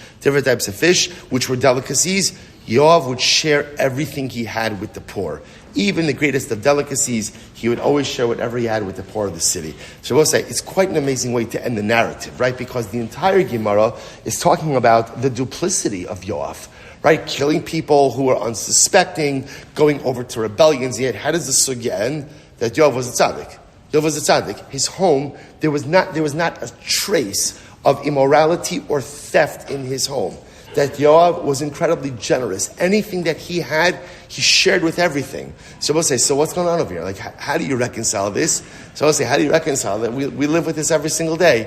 which were delicacies. Yoav would share everything he had with the poor. Even the greatest of delicacies, he would always share whatever he had with the poor of the city. So we'll say, it's quite an amazing way to end the narrative, right? Because the entire Gemara is talking about the duplicity of Yoav, right? Killing people who were unsuspecting, going over to rebellions. Yet, how does the sugya end? That Yoav was a tzaddik. Yoav was a tzaddik. His home, there was not a trace of immorality or theft in his home. That Yoav was incredibly generous. Anything that he had, he shared with everything. So we'll say, so what's going on over here? Like, how do you reconcile this? So I'll say, how do you reconcile that? We live with this every single day.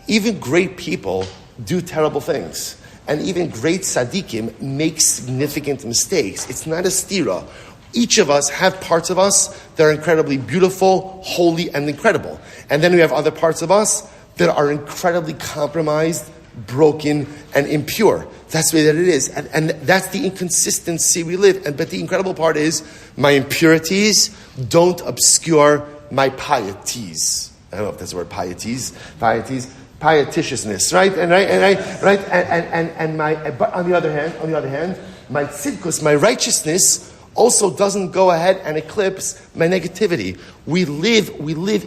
Even great people do terrible things. And even great tzaddikim make significant mistakes. It's not a stira. Each of us have parts of us that are incredibly beautiful, holy, and incredible. And then we have other parts of us that are incredibly compromised, broken, and impure. That's the way that it is. And that's the inconsistency we live. But the incredible part is, my impurities don't obscure my pieties. I don't know if that's the word pieties, pieticiousness, right? But on the other hand, my tzidkus, my righteousness, also doesn't go ahead and eclipse my negativity. We live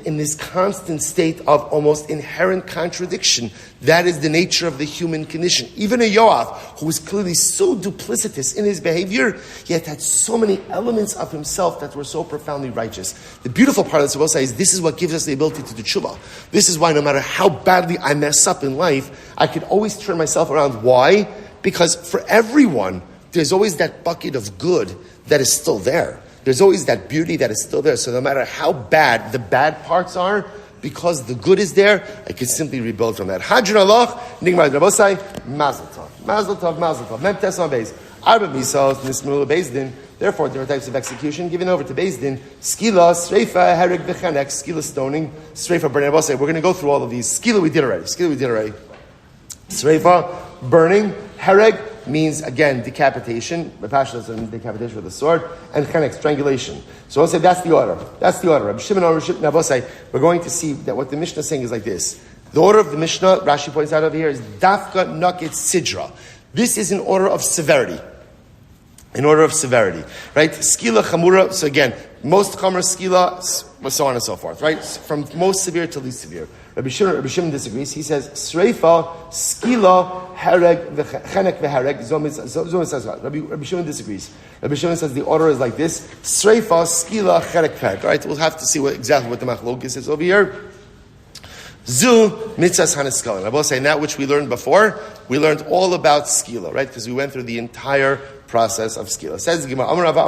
in this constant state of almost inherent contradiction. That is the nature of the human condition. Even a Yoav, who was clearly so duplicitous in his behavior, yet had so many elements of himself that were so profoundly righteous. The beautiful part of the Tzavosa is this is what gives us the ability to do tshuva. This is why no matter how badly I mess up in life, I can always turn myself around. Why? Because for everyone, there's always that bucket of good that is still there. There's always that beauty that is still there. So no matter how bad the bad parts are, because the good is there, I can simply rebuild from that. Hadron Allah, Nigmar Rabosai, Mazal Tov. Mem Tesson Beis. Arba Misos, Nismul Beis. Therefore, there are types of execution given over to Beis Din. Skila, Sreifa, Hereg, Bechanek, Skila stoning, Sreifa, burning. We're going to go through all of these. Skila we did already. Sreifa, burning, Hereg, means, again, decapitation. Repasha is decapitation with a sword. And chenek, strangulation. So I'll say that's the order. Rabbi Shimon, we're going to see that what the Mishnah is saying is like this. The order of the Mishnah, Rashi points out over here, is Dafka Nakit Sidra. This is an order of severity. Right? Skila Chamura, so again, most Chamura Skila, so on and so forth, right? From most severe to least severe. Rabbi Shimon disagrees. He says, Sreifa, Skila, Hereg, Chenek veHereg, Zom says what? Rabbi Shimon disagrees. Rabbi Shimon says the order is like this, Sreifa, Skila, Chenek veHereg. All right, we'll have to see exactly what the Machlokes is over here. Zu, Mitzvahs Haneskalin. I will say, that which we learned before, we learned all about Skila, right? Because we went through the entire process of Skila. Says the Gemara, Amar Rava,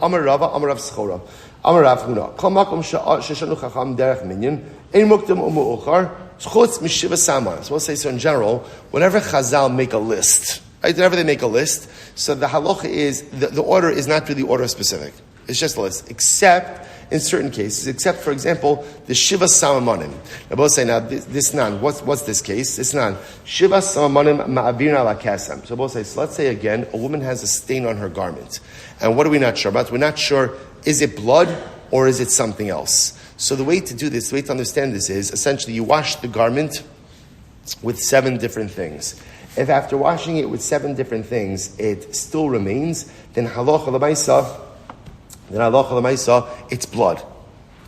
Amar Rav Schora. Amar Rav Huna. Kol makom sheshanu chacham derech minyan, ein muktam umu'uchar, chutz mishiva saman. So we'll say, so in general, whenever Chazal make a list, right? Whenever they make a list, so the halacha is, the order is not really order specific. It's just a list. Except in certain cases, except for example, the Shiva Samamonim. Now both say, now this nan, what's this case? This nan, Shiva Samamonim ma'avir ala kasam. So both say, so let's say again, a woman has a stain on her garment. And what are we not sure about? We're not sure, is it blood or is it something else? So the way to do this, the way to understand this is, essentially you wash the garment with 7 different things. If after washing it with 7 different things, it still remains, then halacha l'maisa, it's blood.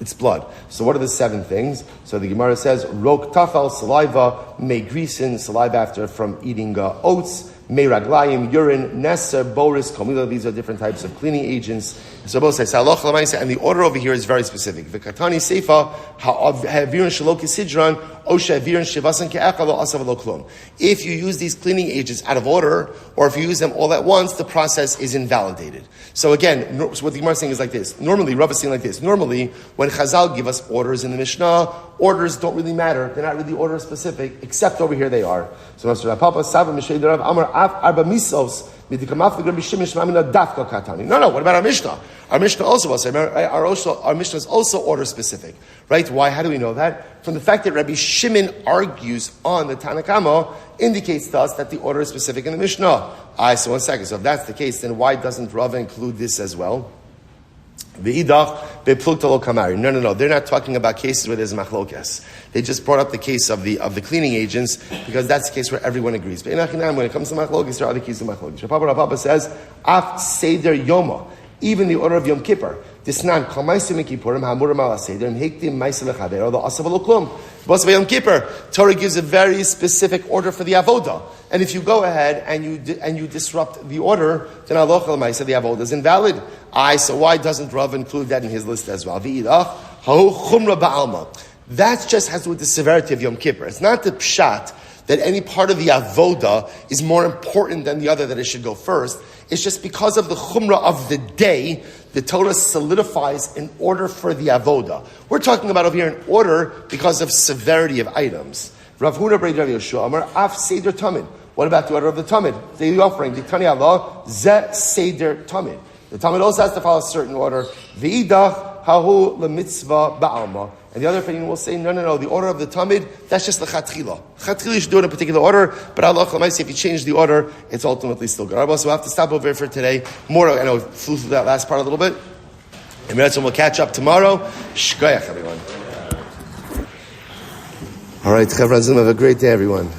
It's blood. So what are the 7 things? So the Gemara says, rok tafel, saliva, may grisen, saliva after from eating oats, may raglayim, urine, neser, boris, komila. These are different types of cleaning agents. So both say, and the order over here is very specific. V'katani seifa, ha'avirin shaloki sidran, osha avirin shivasan ke'echalo asav lo klum. If you use these cleaning agents out of order, or if you use them all at once, the process is invalidated. So again, so what the Gemara is saying is like this. Normally, Rav is saying like this. Normally, when Chazal give us orders in the Mishnah, orders don't really matter. They're not really order specific, except over here they are. So Master Papa, Sava Mishnah Rav Amar Af Arba Misos. No, what about our Mishnah? Our Mishnah also was, our Mishnah is also order specific, right? Why? How do we know that? From the fact that Rabbi Shimon argues on the Tanakama indicates to us that the order is specific in the Mishnah. So one second. So if that's the case, then why doesn't Rava include this as well? V'idach beplukta lo kamari. No. They're not talking about cases where there's machlokas. They just brought up the case of the cleaning agents because that's the case where everyone agrees. But when it comes to machlokas, there are other cases of machlokas. Rabbi Pava says, af seder yoma, even the order of Yom Kippur. Disnan kalmaisim kippurim hamurim ala seder hektim ma'aseh lechaver the asav lo klum. But Yom Kippur, Torah gives a very specific order for the avoda. And if you go ahead and you disrupt the order, then Allah Chalamaysa, the avodah is invalid. So why doesn't Rav include that in his list as well? That just has to do with the severity of Yom Kippur. It's not the pshat that any part of the avodah is more important than the other, that it should go first. It's just because of the chumrah of the day, the Torah solidifies an order for the avodah. We're talking about over here an order because of severity of items. Rav Huna Brei Rav Yoshua Amar Af Seder Tamid. What about the order of the Tamid? The offering. The Tani Allah Ze Seder Tamid. The Tamid also has to follow a certain order. V'idach Hahu LeMitzvah Ba'alma. And the other opinion will say, no. The order of the Tamid, that's just the Chatchila. Chatchila you should do it in a particular order, but Allah Chalamaysi, if you change the order, it's ultimately still good. So we'll have to stop over here for today. More, I know, flew through that last part a little bit. And we'll catch up tomorrow. Shkoyach, everyone. All right, Chevron Zoom, have a great day, everyone.